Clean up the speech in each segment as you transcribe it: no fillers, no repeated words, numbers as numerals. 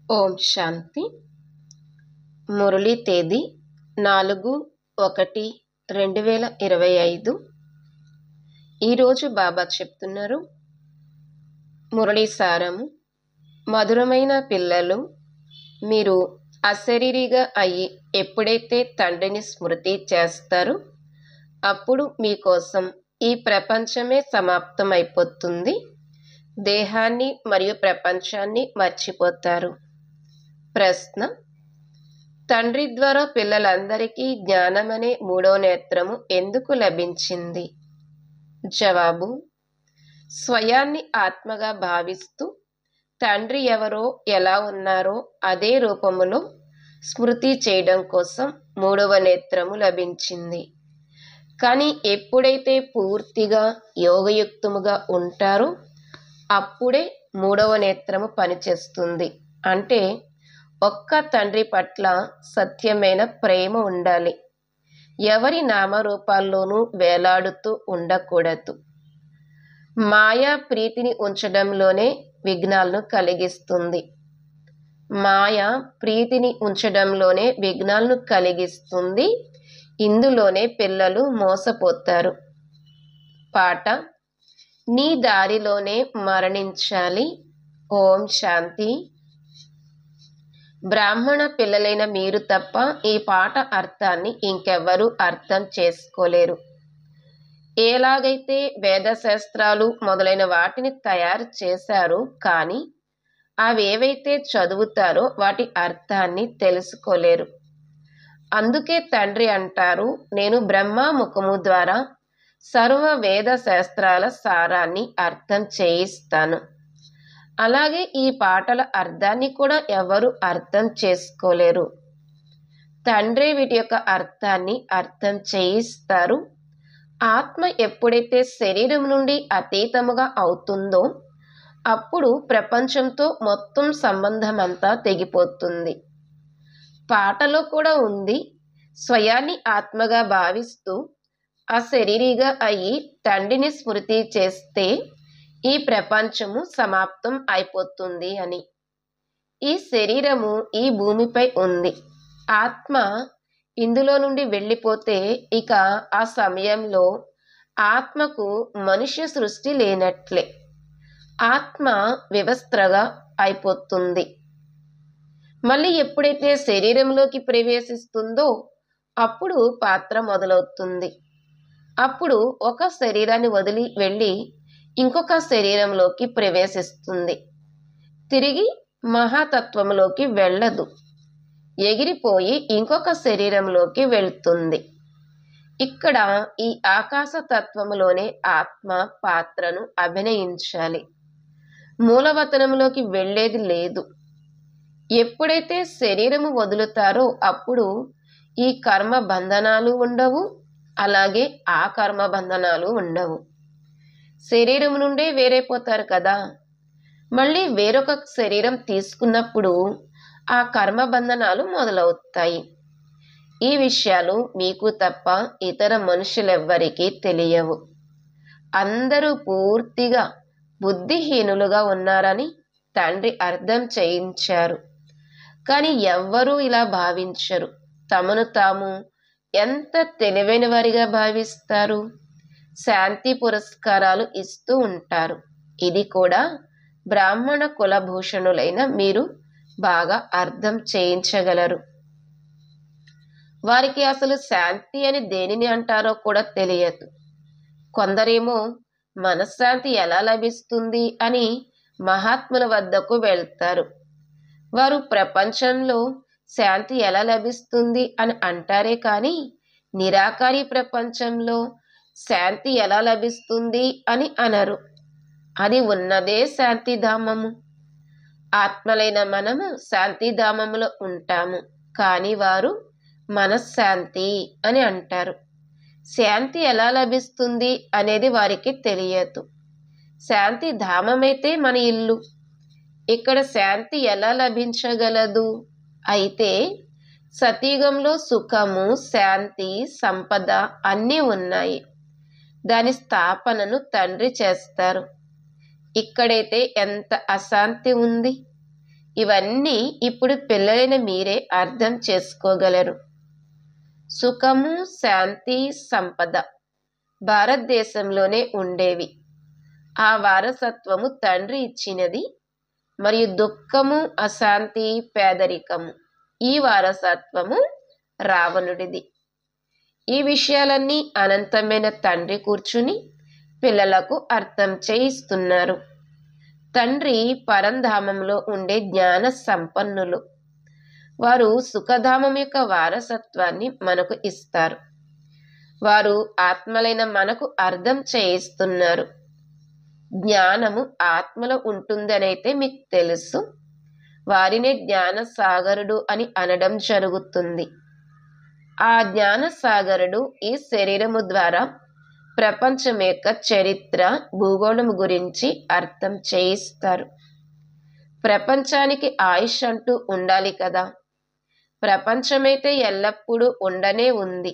ఓం శాంతి. మురళీ తేదీ 4/1/2025. ఈరోజు బాబా చెప్తున్నారు, మురళీ సారము, మధురమైన పిల్లలు, మీరు అశరీరిగా అయ్యి ఎప్పుడైతే తండ్రిని స్మృతి చేస్తారో అప్పుడు మీకోసం ఈ ప్రపంచమే సమాప్తమైపోతుంది. దేహాన్ని మరియు ప్రపంచాన్ని మర్చిపోతారు. ప్రశ్న: తండ్రి ద్వారా పిల్లలందరికీ జ్ఞానమనే మూడో నేత్రము ఎందుకు లభించింది? జవాబు: స్వయాన్ని ఆత్మగా భావిస్తూ తండ్రి ఎవరో ఎలా ఉన్నారో అదే రూపములో స్మృతి చేయడం కోసం మూడవ నేత్రము లభించింది. కానీ ఎప్పుడైతే పూర్తిగా యోగయుక్తముగా ఉంటారో అప్పుడే మూడవ నేత్రము పనిచేస్తుంది. అంటే ఒక్క తండ్రి పట్ల సత్యమైన ప్రేమ ఉండాలి. ఎవరి నామరూపాల్లోనూ వేలాడుతూ ఉండకూడదు. మాయా ప్రీతిని ఉంచడంలోనే విఘ్నాలను కలిగిస్తుంది. మాయా ప్రీతిని ఉంచడంలోనే విఘ్నాలను కలిగిస్తుంది. ఇందులోనే పిల్లలు మోసపోతారు. పాట: నీ దారిలోనే మరణించాలి. ఓం శాంతి. బ్రాహ్మణ పిల్లలైన మీరు తప్ప ఈ పాట అర్థాన్ని ఇంకెవ్వరూ అర్థం చేసుకోలేరు. ఎలాగైతే వేదశాస్త్రాలు మొదలైన వాటిని తయారు చేశారో కానీ అవేవైతే చదువుతారో వాటి అర్థాన్ని తెలుసుకోలేరు. అందుకే తండ్రి అంటారు, నేను బ్రహ్మ ముఖము ద్వారా సర్వ వేద శాస్త్రాల సారాన్ని అర్థం చేయిస్తాను. అలాగే ఈ పాటల అర్థాన్ని కూడా ఎవరు అర్థం చేసుకోలేరు. తండ్రి వీటి యొక్క అర్థాన్ని అర్థం చేయిస్తారు. ఆత్మ ఎప్పుడైతే శరీరం నుండి అతీతముగా అవుతుందో అప్పుడు ప్రపంచంతో మొత్తం సంబంధం అంతా తెగిపోతుంది. పాటలో కూడా ఉంది, స్వయాన్ని ఆత్మగా భావిస్తూ అశరీరిగా అయి తండ్రిని స్మృతి చేస్తే ఈ ప్రపంచము సమాప్తం అయిపోతుంది అని. ఈ శరీరము ఈ భూమిపై ఉంది. ఆత్మ ఇందులో నుండి వెళ్ళిపోతే ఇక ఆ సమయంలో ఆత్మకు మనుష్య సృష్టి లేనట్లే. ఆత్మ వివస్త్రగా అయిపోతుంది. మళ్ళీ ఎప్పుడైతే శరీరంలోకి ప్రవేశిస్తుందో అప్పుడు పాత్ర మొదలవుతుంది. అప్పుడు ఒక శరీరాన్ని వదిలి వెళ్ళి ఇంకొక శరీరంలోకి ప్రవేశిస్తుంది. తిరిగి మహాతత్వంలోకి వెళ్ళదు. ఎగిరిపోయి ఇంకొక శరీరంలోకి వెళ్తుంది. ఇక్కడ ఈ ఆకాశ తత్వములోనే ఆత్మ పాత్రను అభినయించాలి. మూలవతనంలోకి వెళ్ళేది లేదు. ఎప్పుడైతే శరీరము వదులుతారో అప్పుడు ఈ కర్మ బంధనాలు ఉండవు, అలాగే ఆ కర్మ బంధనాలు ఉండవు. శరీరం నుండే వేరైపోతారు కదా. మళ్ళీ వేరొక శరీరం తీసుకున్నప్పుడు ఆ కర్మ బంధనాలు మొదలవుతాయి. ఈ విషయాలు మీకు తప్ప ఇతర మనుషులెవ్వరికీ తెలియవు. అందరూ పూర్తిగా బుద్ధిహీనులుగా ఉన్నారని తండ్రి అర్థం చేయించారు. కానీ ఎవ్వరూ ఇలా భావించరు. తమను తాము ఎంత తెలివైన వారిగా భావిస్తారు. శాంతి పురస్కారాలు ఇస్తూ ఉంటారు. ఇది కూడా బ్రాహ్మణ కులభూషణులైన మీరు బాగా అర్థం చేయించగలరు. వారికి అసలు శాంతి అని దేనిని అంటారో కూడా తెలియదు. కొందరేమో మనశ్శాంతి ఎలా లభిస్తుంది అని మహాత్ముల వద్దకు వెళ్తారు. వారు ప్రపంచంలో శాంతి ఎలా లభిస్తుంది అని అంటారే కానీ నిరాకారి ప్రపంచంలో శాంతి ఎలా లభిస్తుంది అని అనరు. అది ఉన్నదే శాంతిధామము. ఆత్మలైన మనము శాంతిధామములో ఉంటాము. కానీ వారు మనశ్శాంతి అని అంటారు. శాంతి ఎలా లభిస్తుంది అనేది వారికి తెలియదు. శాంతి ధామమైతే మన ఇల్లు. ఇక్కడ శాంతి ఎలా లభించగలదు? అయితే సతయుగంలో సుఖము, శాంతి, సంపద అన్నీ ఉన్నాయి. దాని స్థాపనను తండ్రి చేస్తారు. ఇక్కడైతే ఎంత అశాంతి ఉంది. ఇవన్నీ ఇప్పుడు పిల్లలైన మీరే అర్థం చేసుకోగలరు. సుఖము, శాంతి, సంపద భారతదేశంలోనే ఉండేవి. ఆ వారసత్వము తండ్రి ఇచ్చినది. మరియు దుఃఖము, అశాంతి, పేదరికము ఈ వారసత్వము రావణుడిది. ఈ విషయాలన్నీ అనంతమైన తండ్రి కూర్చుని పిల్లలకు అర్థం చేయిస్తున్నారు. తండ్రి పరంధామంలో ఉండే జ్ఞాన సంపన్నులు. వారు సుఖధామం యొక్క వారసత్వాన్ని మనకు ఇస్తారు. వారు ఆత్మలైన మనకు అర్థం చేయిస్తున్నారు. జ్ఞానము ఆత్మలో ఉంటుందనైతే మీకు తెలుసు. వారినే జ్ఞాన సాగరుడు అని అనడం జరుగుతుంది. ఆ జ్ఞాన సాగరుడు ఈ శరీరము ద్వారా ప్రపంచం యొక్క చరిత్ర, భూగోళం గురించి అర్థం చేయిస్తారు. ప్రపంచానికి ఆయుష్ అంటూ ఉండాలి కదా. ప్రపంచమైతే ఎల్లప్పుడూ ఉండనే ఉంది.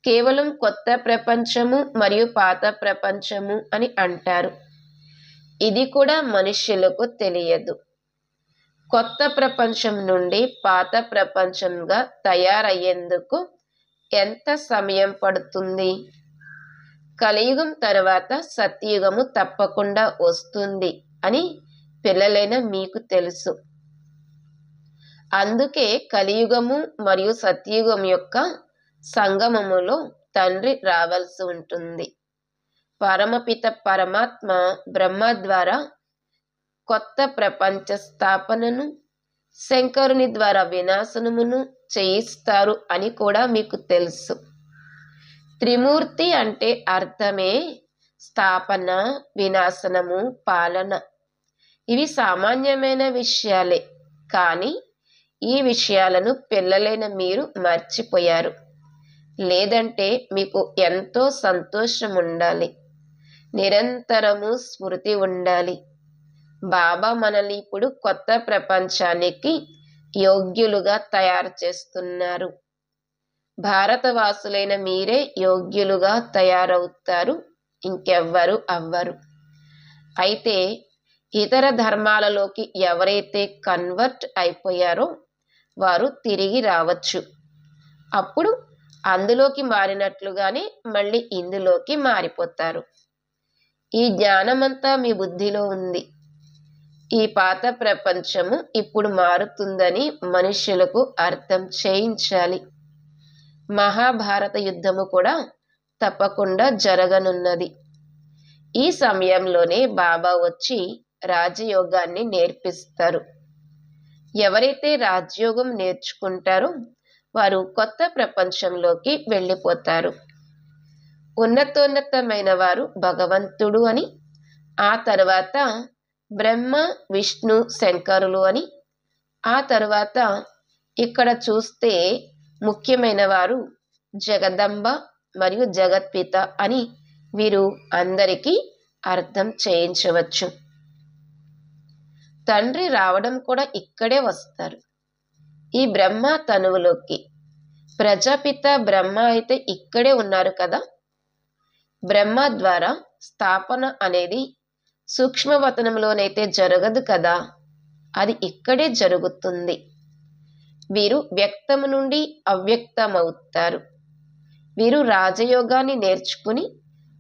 కేవలం కొత్త ప్రపంచము మరియు పాత ప్రపంచము అని అంటారు. ఇది కూడా మనుష్యులకు తెలియదు. కొత్త ప్రపంచం నుండి పాత ప్రపంచంగా తయారయ్యేందుకు ఎంత సమయం పడుతుంది? కలియుగం తర్వాత సత్యుగము తప్పకుండా వస్తుంది అని పిల్లలైన మీకు తెలుసు. అందుకే కలియుగము మరియు సత్యుగం యొక్క సంగమములో తండ్రి రావాల్సి ఉంటుంది. పరమపిత పరమాత్మ బ్రహ్మ ద్వారా కొత్త ప్రపంచ స్థాపనను, శంకరుని ద్వారా వినాశనమును చేయిస్తారు అని కూడా మీకు తెలుసు. త్రిమూర్తి అంటే అర్థమే స్థాపన, వినాశనము, పాలన. ఇవి సామాన్యమైన విషయాలే. కానీ ఈ విషయాలను పిల్లలైన మీరు మర్చిపోయారు. లేదంటే మీకు ఎంతో సంతోషం ఉండాలి. నిరంతరము స్మృతి ఉండాలి. బాబా మనల్ని ఇప్పుడు కొత్త ప్రపంచానికి యోగ్యులుగా తయారు చేస్తున్నారు. భారతవాసులైన మీరే యోగ్యులుగా తయారవుతారు, ఇంకెవ్వరు అవ్వరు. అయితే ఇతర ధర్మాలలోకి ఎవరైతే కన్వర్ట్ అయిపోయారో వారు తిరిగి రావచ్చు. అప్పుడు అందులోకి మారినట్లుగానే మళ్ళీ ఇందులోకి మారిపోతారు. ఈ జ్ఞానమంతా మీ బుద్ధిలో ఉంది. ఈ పాత ప్రపంచము ఇప్పుడు మారుతుందని మనుష్యులకు అర్థం చేయించాలి. మహాభారత యుద్ధము కూడా తప్పకుండా జరగనున్నది. ఈ సమయంలోనే బాబా వచ్చి రాజయోగాన్ని నేర్పిస్తారు. ఎవరైతే రాజయోగం నేర్చుకుంటారో వారు కొత్త ప్రపంచంలోకి వెళ్ళిపోతారు. ఉన్నతోన్నతమైన వారు భగవంతుడు అని, ఆ తర్వాత బ్రహ్మ, విష్ణు, శంకరులు అని, ఆ తర్వాత ఇక్కడ చూస్తే ముఖ్యమైన వారు జగదంబ మరియు జగత్పిత అని వీరు అందరికీ అర్థం చేయించవచ్చు. తండ్రి రావడం కూడా ఇక్కడే వస్తారు. ఈ బ్రహ్మ తనువులోకి. ప్రజాపిత బ్రహ్మ అయితే ఇక్కడే ఉన్నారు కదా. బ్రహ్మ ద్వారా స్థాపన అనేది సూక్ష్మవతనంలోనైతే జరగదు కదా, అది ఇక్కడే జరుగుతుంది. వీరు వ్యక్తము నుండి అవ్యక్తమవుతారు. వీరు రాజయోగాన్ని నేర్చుకుని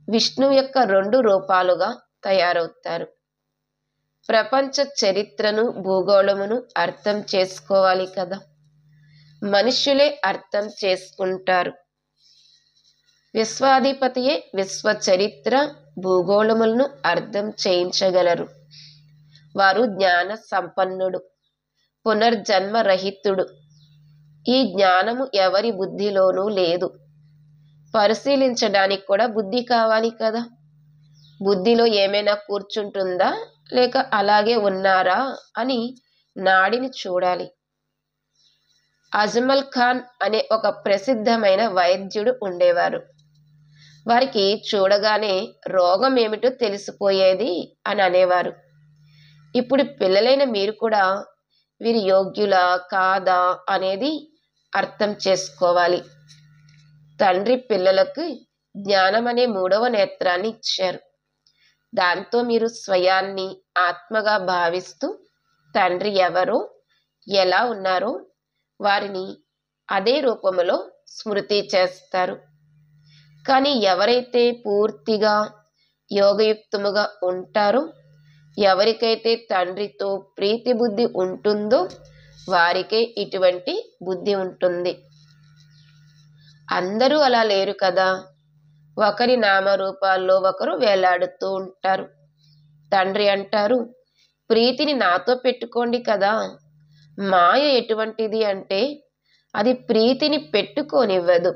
విష్ణు యొక్క 2 రూపాలుగా తయారవుతారు. ప్రపంచ చరిత్రను, భూగోళమును అర్థం చేసుకోవాలి కదా. మనుష్యులే అర్థం చేసుకుంటారు. విశ్వాధిపతియే విశ్వ చరిత్ర, భూగోళములను అర్థం చేయించగలరు. వారు జ్ఞాన సంపన్నుడు, పునర్జన్మ రహితుడు. ఈ జ్ఞానము ఎవరి బుద్ధిలోనూ లేదు. పరిశీలించడానికి కూడా బుద్ధి కావాలి కదా. బుద్ధిలో ఏమైనా కూర్చుంటుందా లేక అలాగే ఉన్నారా అని నాడిని చూడాలి. అజ్మల్ ఖాన్ అనే ఒక ప్రసిద్ధమైన వైద్యుడు ఉండేవారు. వారికి చూడగానే రోగం ఏమిటో తెలిసిపోయేది అని అనేవారు. ఇప్పుడు పిల్లలైన మీరు కూడా వీరి యోగ్యులా కాదా అనేది అర్థం చేసుకోవాలి. తండ్రి పిల్లలకు జ్ఞానం అనే 3వ నేత్రాన్ని ఇచ్చారు. దాంతో మీరు స్వయాన్ని ఆత్మగా భావిస్తూ తండ్రి ఎవరో, ఎలా ఉన్నారో వారిని అదే రూపంలో స్మృతి చేస్తారు. కానీ ఎవరైతే పూర్తిగా యోగయుక్తముగా ఉంటారో, ఎవరికైతే తండ్రితో ప్రీతి బుద్ధి ఉంటుందో వారికే ఇటువంటి బుద్ధి ఉంటుంది. అందరూ అలా లేరు కదా. ఒకరి నామరూపాల్లో ఒకరు వేలాడుతూ ఉంటారు. తండ్రి అంటారు, ప్రీతిని నాతో పెట్టుకోండి కదా. మాయ ఎటువంటిది అంటే అది ప్రీతిని పెట్టుకోనివ్వదు.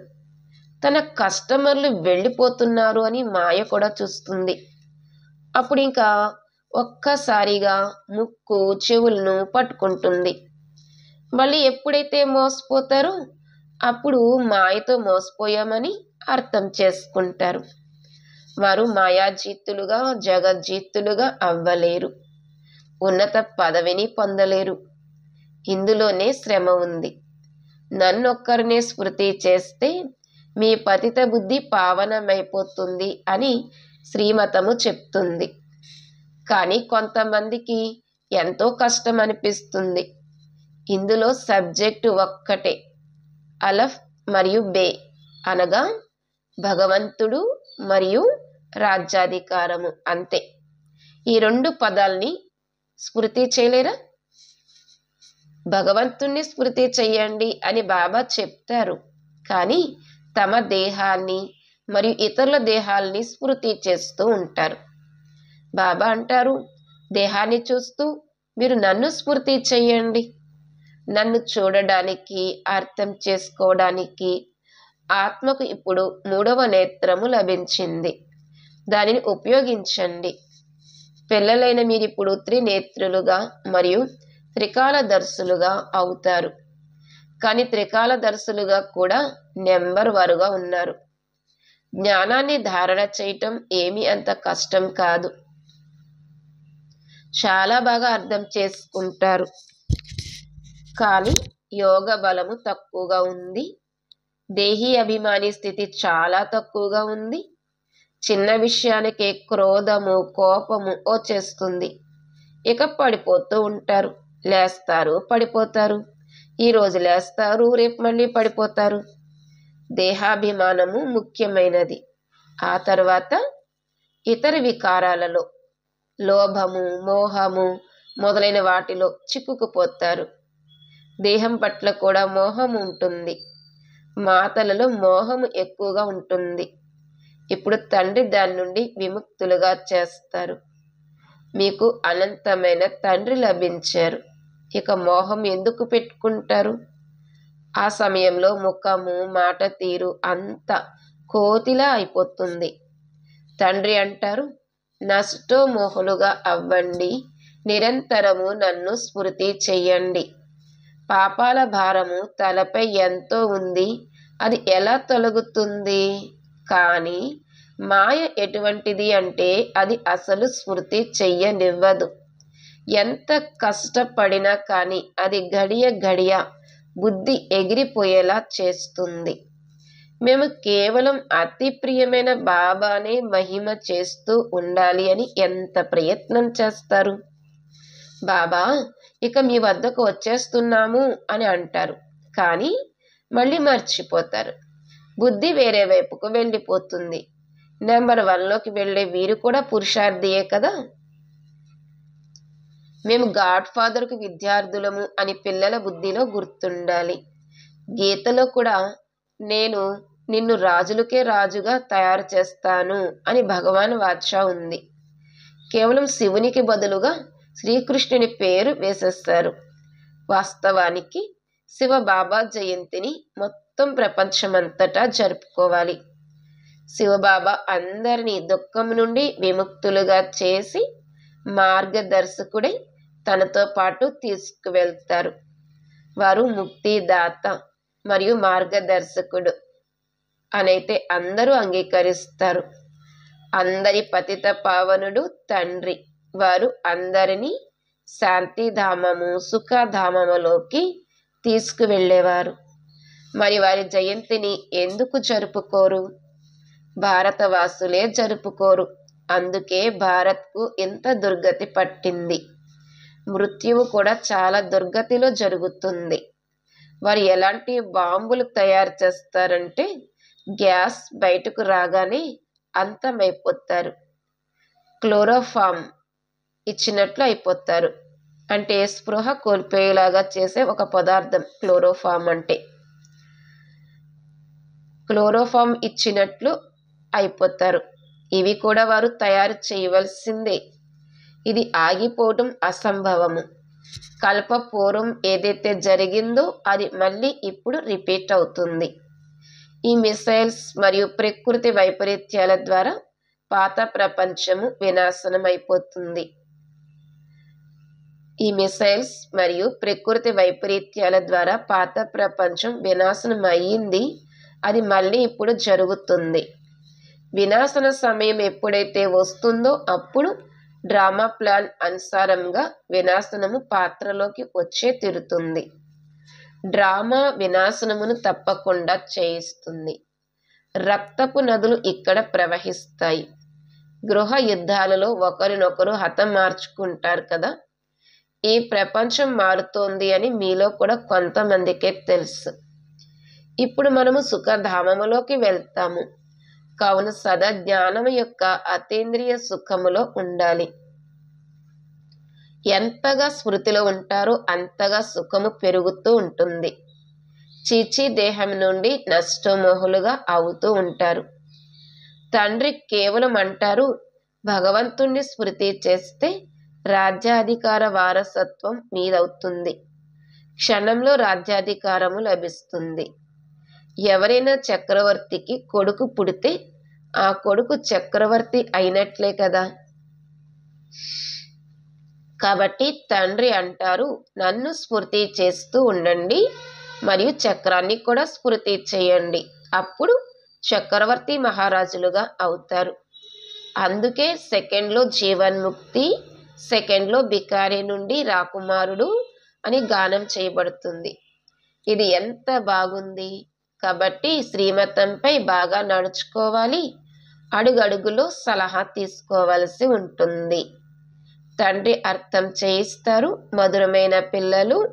తన కస్టమర్లు వెళ్ళిపోతున్నారు అని మాయ కూడా చూస్తుంది. అప్పుడు ఇంకా ఒక్కసారిగా ముక్కు చెవులను పట్టుకుంటుంది. మళ్ళీ ఎప్పుడైతే మోసపోతారో అప్పుడు మాయతో మోసపోయామని అర్థం చేసుకుంటారు. వారు మాయాజీతులుగా జగజ్జీతులుగా అవ్వలేరు. ఉన్నత పదవిని పొందలేరు. ఇందులోనే శ్రమ ఉంది. నన్నొక్కరినే స్మృతి చేస్తే మీ పతిత బుద్ధి పావనమైపోతుంది అని శ్రీమతము చెప్తుంది. కానీ కొంతమందికి ఎంతో కష్టం అనిపిస్తుంది. ఇందులో సబ్జెక్టు ఒక్కటే, అలఫ్ మరియు బే అనగా భగవంతుడు మరియు రాజ్యాధికారము, అంతే. ఈ రెండు పదాల్ని స్మృతి చేయలేరా? భగవంతుణ్ణి స్మృతి చెయ్యండి అని బాబా చెప్తారు. కానీ తమ దేహాన్ని మరియు ఇతరుల దేహాల్ని స్మృతి చేస్తూ ఉంటారు. బాబా అంటారు, దేహాన్ని చూస్తూ మీరు నన్ను స్మృతి చెయ్యండి. నన్ను చూడడానికి, అర్థం చేసుకోవడానికి ఆత్మకు ఇప్పుడు 3వ నేత్రము లభించింది. దానిని ఉపయోగించండి. పిల్లలైన మీరిప్పుడు త్రినేత్రులుగా మరియు త్రికాలదర్శులుగా అవుతారు. కానీ త్రికాలదర్శులుగా కూడా నెంబర్ వరుగా ఉన్నారు. జ్ఞానాన్ని ధారణ చేయటం ఏమీ అంత కష్టం కాదు. చాలా బాగా అర్థం చేసుకుంటారు. కానీ యోగ బలము తక్కువగా ఉంది. దేహీ అభిమాని స్థితి చాలా తక్కువగా ఉంది. చిన్న విషయానికే క్రోధము, కోపము వచ్చేస్తుంది. ఇక పడిపోతూ ఉంటారు. లేస్తారు, పడిపోతారు. ఈరోజు లేస్తారు, రేపు మళ్ళీ పడిపోతారు. దేహాభిమానము ముఖ్యమైనది. ఆ తర్వాత ఇతర వికారాలలో లోభము, మోహము మొదలైన వాటిలో చిక్కుకుపోతారు. దేహం పట్ల కూడా మోహం ఉంటుంది. మాటలలో మోహము ఎక్కువగా ఉంటుంది. ఇప్పుడు తండ్రి దాని నుండి విముక్తులుగా చేస్తారు. మీకు అనంతమైన తండ్రి లభించారు. ఇక మోహం ఎందుకు పెట్టుకుంటారు? ఆ సమయంలో ముఖము, మాట తీరు అంతా కోతిలా అయిపోతుంది. తండ్రి అంటారు, నష్టమోహులుగా అవ్వండి. నిరంతరము నన్ను స్మృతి చెయ్యండి. పాపాల భారము తలపై ఎంతో ఉంది. అది ఎలా తొలగుతుంది? కానీ మాయ ఎటువంటిది అంటే అది అసలు స్మృతి చెయ్యనివ్వదు. ఎంత కష్టపడినా కానీ అది గడియ గడియ బుద్ధి ఎగిరిపోయేలా చేస్తుంది. మేము కేవలం అతి ప్రియమైన బాబానే మహిమ చేస్తూ ఉండాలి అని ఎంత ప్రయత్నం చేస్తారు. బాబా ఇక మీ వద్దకు వచ్చేస్తున్నాము అని అంటారు. కానీ మళ్ళీ మర్చిపోతారు. బుద్ధి వేరే వైపుకు వెళ్ళిపోతుంది. నెంబర్ 1లోకి వెళ్ళే వీరు కూడా పురుషార్థియే కదా. మేము గాడ్ ఫాదర్కు విద్యార్థులము అని పిల్లల బుద్ధిలో గుర్తుండాలి. గీతలో కూడా నేను నిన్ను రాజులకే రాజుగా తయారు చేస్తాను అని భగవాన్ వాచా ఉంది. కేవలం శివునికి బదులుగా శ్రీకృష్ణుని పేరు వేసేస్తారు. వాస్తవానికి శివబాబా జయంతిని మొత్తం ప్రపంచమంతటా జరుపుకోవాలి. శివబాబా అందరినీ దుఃఖం నుండి విముక్తులుగా చేసి మార్గదర్శకుడై తనతో పాటు తీసుకువెళ్తారు. వారు ముక్తిదాత మరియు మార్గదర్శకుడు అనైతే అందరూ అంగీకరిస్తారు. అందరి పతిత పావనుడు తండ్రి. వారు అందరినీ శాంతిధామము, సుఖధామములోకి తీసుకువెళ్ళేవారు. మరి వారి జయంతిని ఎందుకు జరుపుకోరు? భారతవాసులే జరుపుకోరు. అందుకే భారత్కు ఇంత దుర్గతి పట్టింది. మృత్యువు కూడా చాలా దుర్గతిలో జరుగుతుంది. వారు ఎలాంటి బాంబులు తయారు చేస్తారంటే గ్యాస్ బయటకు రాగానే అంతమైపోతారు. క్లోరోఫామ్ ఇచ్చినట్లు అయిపోతారు. అంటే స్పృహ కోల్పోయేలాగా చేసే ఒక పదార్థం క్లోరోఫామ్ అంటే. క్లోరోఫామ్ ఇచ్చినట్లు అయిపోతారు. ఇవి కూడా వారు తయారు చేయవలసిందే. ఇది ఆగిపోవడం అసంభవము. కల్పపూర్వం ఏదైతే జరిగిందో అది మళ్ళీ ఇప్పుడు రిపీట్ అవుతుంది. ఈ మిసైల్స్ మరియు ప్రకృతి వైపరీత్యాల ద్వారా పాత ప్రపంచము వినాశనం అయిపోతుంది. ఈ మిసైల్స్ మరియు ప్రకృతి వైపరీత్యాల ద్వారా పాత ప్రపంచం వినాశనం అయ్యింది. అది మళ్ళీ ఇప్పుడు జరుగుతుంది. వినాశన సమయం ఎప్పుడైతే వస్తుందో అప్పుడు డ్రామా ప్లాన్ అనుసారంగా వినాశనము పాత్రలోకి వచ్చే తీరుతుంది. డ్రామా వినాశనమును తప్పకుండా చేయిస్తుంది. రక్తపు నదులు ఇక్కడ ప్రవహిస్తాయి. గృహ యుద్ధాలలో ఒకరినొకరు హతమార్చుకుంటారు కదా. ఈ ప్రపంచం మారుతోంది అని మీలో కూడా కొంతమందికే తెలుసు. ఇప్పుడు మనము సుఖధామములోకి వెళ్తాము. కావున సదా జ్ఞానము యొక్క అతీంద్రియ సుఖములో ఉండాలి. ఎంతగా స్మృతిలో ఉంటారో అంతగా సుఖము పెరుగుతూ ఉంటుంది. చీచీ దేహం నుండి నష్టమోహులుగా అవుతూ ఉంటారు. తండ్రి కేవలం అంటారు, భగవంతుణ్ణి స్మృతి చేస్తే రాజ్యాధికార వారసత్వం మీదవుతుంది. క్షణంలో రాజ్యాధికారము లభిస్తుంది. ఎవరైనా చక్రవర్తికి కొడుకు పుడితే ఆ కొడుకు చక్రవర్తి అయినట్లే కదా. కాబట్టి తండ్రి అంటారు, నన్ను స్మృతి చేస్తూ ఉండండి మరియు చక్రాన్ని కూడా స్మృతి చేయండి. అప్పుడు చక్రవర్తి మహారాజులుగా అవుతారు. అందుకే సెకండ్లో జీవన్ముక్తి, సెకండ్లో బికారి నుండి రాకుమారుడు అని గానం చేయబడుతుంది. ఇది ఎంత బాగుంది. కాబట్టి శ్రీమతంపై బాగా నడుచుకోవాలి. అడుగడుగులో సలహా తీసుకోవలసి ఉంటుంది. తండ్రి అర్థం చేయిస్తారు. మధురమైన పిల్లలు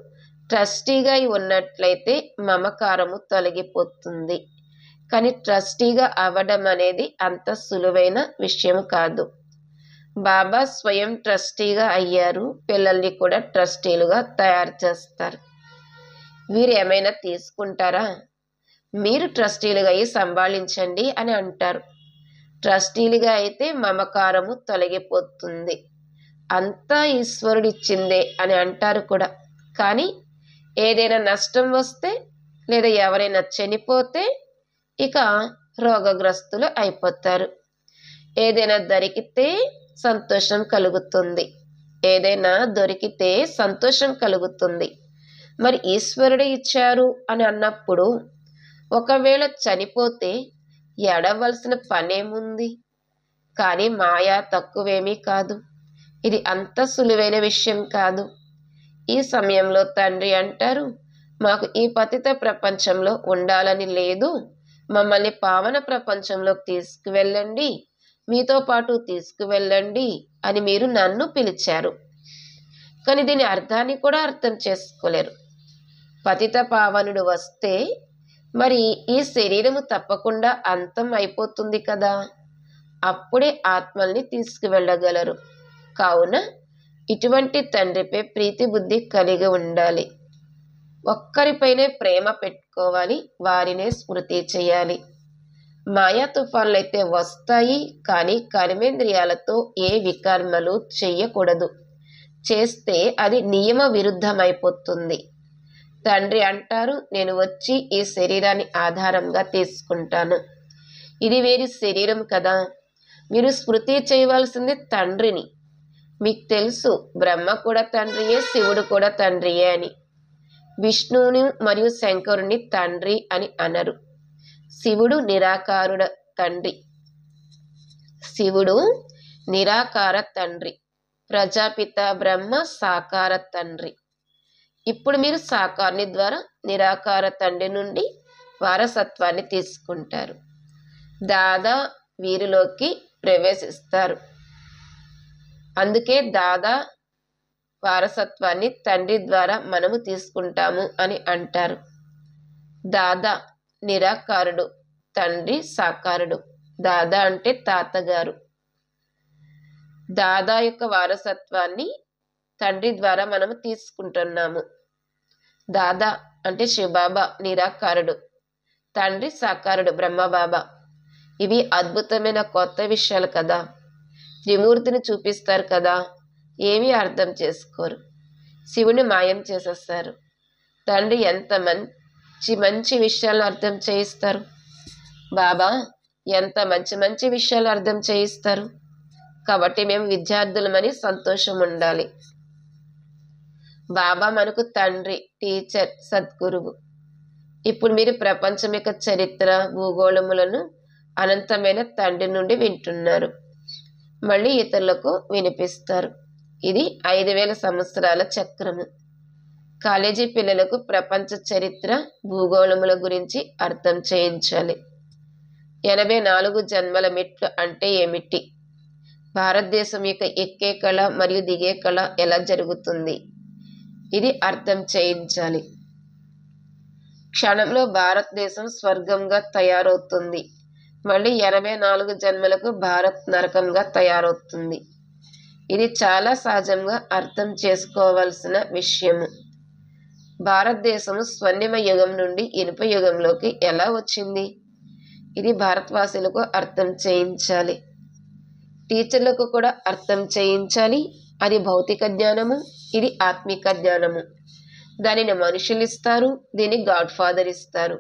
ట్రస్టీగా ఉన్నట్లయితే మమకారము తొలగిపోతుంది. కానీ ట్రస్టీగా అవ్వడం అనేది అంత సులువైన విషయం కాదు. బాబా స్వయం ట్రస్టీగా అయ్యారు. పిల్లల్ని కూడా ట్రస్టీలుగా తయారు చేస్తారు. వీరు ఏమైనా తీసుకుంటారా? మీరు ట్రస్టీలుగా అయ్యి సంభాళించండి అని అంటారు. ట్రస్టీలుగా అయితే మమకారము తొలగిపోతుంది. అంతా ఈశ్వరుడిచ్చిందే అని అంటారు కూడా. కానీ ఏదైనా నష్టం వస్తే లేదా ఎవరైనా చనిపోతే ఇక రోగగ్రస్తులు అయిపోతారు. ఏదైనా దొరికితే సంతోషం కలుగుతుంది. ఏదైనా దొరికితే సంతోషం కలుగుతుంది. మరి ఈశ్వరుడే ఇచ్చారు అని అన్నప్పుడు ఒకవేళ చనిపోతే ఎడవలసిన పనేముంది? కానీ మాయా తక్కువేమీ కాదు. ఇది అంత సులువైన విషయం కాదు. ఈ సమయంలో తండ్రి అంటారు, మాకు ఈ పతిత ప్రపంచంలో ఉండాలని లేదు. మమ్మల్ని పావన ప్రపంచంలోకి తీసుకువెళ్ళండి, మీతో పాటు తీసుకువెళ్ళండి అని మీరు నన్ను పిలిచారు. కానీ దీని అర్థాన్ని కూడా అర్థం చేసుకోలేరు. పతిత పావనుడు వస్తే మరి ఈ శరీరము తప్పకుండా అంతం అయిపోతుంది కదా. అప్పుడే ఆత్మల్ని తీసుకువెళ్ళగలరు. కావున ఇటువంటి తండ్రిపై ప్రీతి బుద్ధి కలిగి ఉండాలి. ఒక్కరిపైనే ప్రేమ పెట్టుకోవాలి. వారినే స్మృతి చేయాలి. మాయా తుఫాన్లు అయితే వస్తాయి. కానీ కర్మేంద్రియాలతో ఏ వికర్మలు చెయ్యకూడదు. చేస్తే అది నియమ విరుద్ధమైపోతుంది. తండ్రి అంటారు, నేను వచ్చి ఈ శరీరాన్ని ఆధారంగా తీసుకుంటాను. ఇది వేరి శరీరం కదా. మీరు స్మృతి చేయవలసింది తండ్రిని. మీకు తెలుసు, బ్రహ్మ కూడా తండ్రియే, శివుడు కూడా తండ్రియే అని. విష్ణువుని మరియు శంకరుని తండ్రి అని అనరు. శివుడు నిరాకారుడ తండ్రి. శివుడు నిరాకార తండ్రి. ప్రజాపిత బ్రహ్మ సాకార తండ్రి. ఇప్పుడు మీరు సాకారుని ద్వారా నిరాకార తండ్రి నుండి వారసత్వాన్ని తీసుకుంటారు. దాదా వీరిలోకి ప్రవేశిస్తారు. అందుకే దాదా వారసత్వాన్ని తండ్రి ద్వారా మనము తీసుకుంటాము అని అంటారు. దాదా నిరాకారుడు, తండ్రి సాకారుడు. దాదా అంటే తాతగారు. దాదా యొక్క వారసత్వాన్ని తండ్రి ద్వారా మనము తీసుకుంటున్నాము. దాదా అంటే శివబాబా నిరాకారుడు, తండ్రి సాకారుడు బ్రహ్మబాబా. ఇవి అద్భుతమైన కొత్త విషయాలు కదా. త్రిమూర్తిని చూపిస్తారు కదా, ఏమీ అర్థం చేసుకోరు. శివుని మాయం చేసేస్తారు. తండ్రి ఎంత మంచి మంచి విషయాలను అర్థం చేయిస్తారు. బాబా ఎంత మంచి మంచి విషయాలు అర్థం చేయిస్తారు. కాబట్టి మేము విద్యార్థులమని సంతోషం ఉండాలి. బాబా మనకు తండ్రి, టీచర్, సద్గురువు. ఇప్పుడు మీరు ప్రపంచం యొక్క చరిత్ర, భూగోళములను అనంతమైన తండ్రి నుండి వింటున్నారు. మళ్ళీ ఇతరులకు వినిపిస్తారు. ఇది 5000 సంవత్సరాల చక్రము. కాలేజీ పిల్లలకు ప్రపంచ చరిత్ర, భూగోళముల గురించి అర్థం చేయించాలి. 84 జన్మల మెట్లు అంటే ఏమిటి? భారతదేశం యొక్క ఎక్కే కళ మరియు దిగే కళ ఎలా జరుగుతుంది? ఇది అర్థం చేయించాలి. క్షణంలో భారతదేశం స్వర్గంగా తయారవుతుంది. మళ్ళీ 84 జన్మలకు భారత్ నరకంగా తయారవుతుంది. ఇది చాలా సహజంగా అర్థం చేసుకోవాల్సిన విషయము. భారతదేశము స్వర్ణిమ యుగం నుండి ఇనుప యుగంలోకి ఎలా వచ్చింది? ఇది భారతవాసులకు అర్థం చేయించాలి. టీచర్లకు కూడా అర్థం చేయించాలి. అది భౌతిక జ్ఞానము, ఇది ఆత్మిక జ్ఞానము. దానిని మనుషులు ఇస్తారు, దీన్ని గాడ్ ఫాదర్ ఇస్తారు.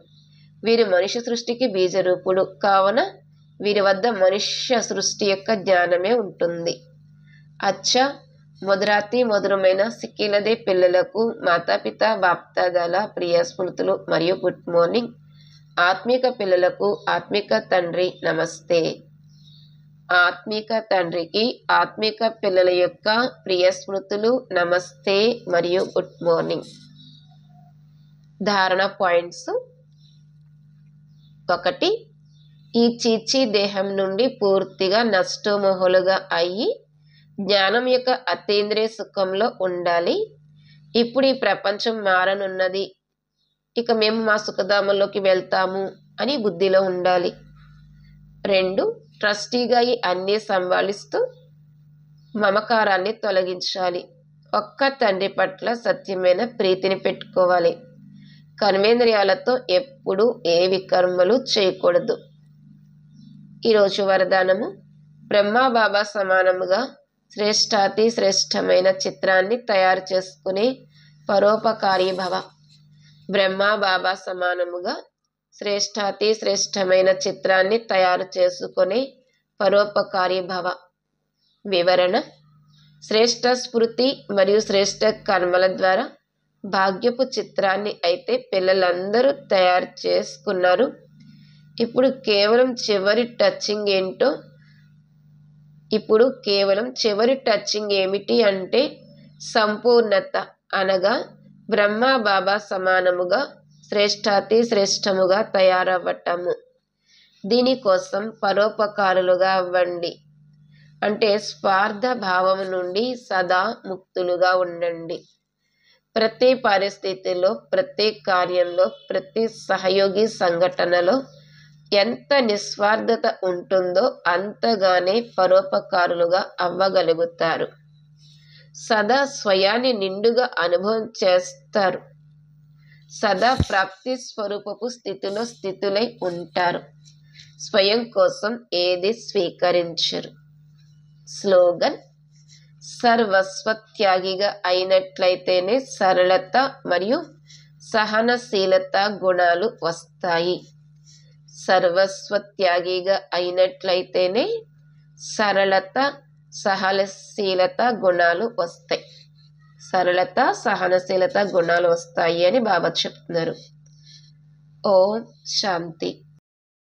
వీరు మనిషి సృష్టికి బీజరూపుడు కావున వీరి వద్ద మనుష్య సృష్టి యొక్క జ్ఞానమే ఉంటుంది. అచ్చా మధురాతి మధురమైన సిక్కిలదే పిల్లలకు మాతాపిత బాప్దాదాల ప్రియ స్మృతులు మరియు గుడ్ మార్నింగ్. ఆత్మిక పిల్లలకు ఆత్మిక తండ్రి నమస్తే. ఆత్మిక తండ్రికి ఆత్మిక పిల్లల యొక్క ప్రియ స్మృతులు నమస్తే మరియు గుడ్ మార్నింగ్. ధారణ పాయింట్స్. 1. ఈ చీచీ దేహం నుండి పూర్తిగా నష్టమోహులుగా అయ్యి జ్ఞానం యొక్క అతీంద్రియ సుఖంలో ఉండాలి. ఇప్పుడు ఈ ప్రపంచం మారనున్నది, ఇక మేము మా సుఖధామంలోకి వెళ్తాము అని బుద్ధిలో ఉండాలి. 2. ట్రస్టీగా ఈ అన్నీ సంభాళిస్తూ మమకారాన్ని తొలగించాలి. ఒక్క తండ్రి పట్ల సత్యమైన ప్రీతిని పెట్టుకోవాలి. కర్మేంద్రియాలతో ఎప్పుడూ ఏ వికర్మలు చేయకూడదు. ఈరోజు వరదానము. బ్రహ్మబాబా సమానముగా శ్రేష్టాతి శ్రేష్టమైన చిత్రాన్ని తయారు చేసుకునే పరోపకారీ భవ. బ్రహ్మబాబా సమానముగా శ్రేష్టాతి శ్రేష్టమైన చిత్రాన్ని తయారు చేసుకునే పరోపకారీ భవ. వివరణ. శ్రేష్ట స్మృతి మరియు శ్రేష్ట కర్మల ద్వారా భాగ్యపు చిత్రాన్ని అయితే పిల్లలందరూ తయారు చేసుకున్నారు. ఇప్పుడు కేవలం చివరి టచింగ్ ఏమిటి అంటే సంపూర్ణత, అనగా బ్రహ్మబాబా సమానముగా శ్రేష్టాతి శ్రేష్టముగా తయారవ్వటము. దీనికోసం పరోపకారులుగా అవ్వండి. అంటే స్వార్థ భావం నుండి సదా ముక్తులుగా ఉండండి. ప్రతి పరిస్థితిలో, ప్రతి కార్యంలో, ప్రతి సహయోగి సంఘటనలో ఎంత నిస్వార్థత ఉంటుందో అంతగానే పరోపకారులుగా అవ్వగలుగుతారు. సదా స్వయాన్ని నిండుగా అనుభవం చేస్తారు. సదా ప్రాప్తి స్వరూపపు స్థితులై ఉంటారు. స్వయం కోసం ఏది స్వీకరించరు. స్లోగన్. సర్వస్వత్యాగిగా అయినట్లయితేనే సరళత మరియు సహనశీలత గుణాలు వస్తాయి. సర్వస్వత్యాగిగా అయినట్లయితేనే సరళత, సహనశీలత గుణాలు వస్తాయి. సరళత, సహనశీలత గుణాలు వస్తాయి అని బాబా చెప్తున్నారు. ఓం శాంతి.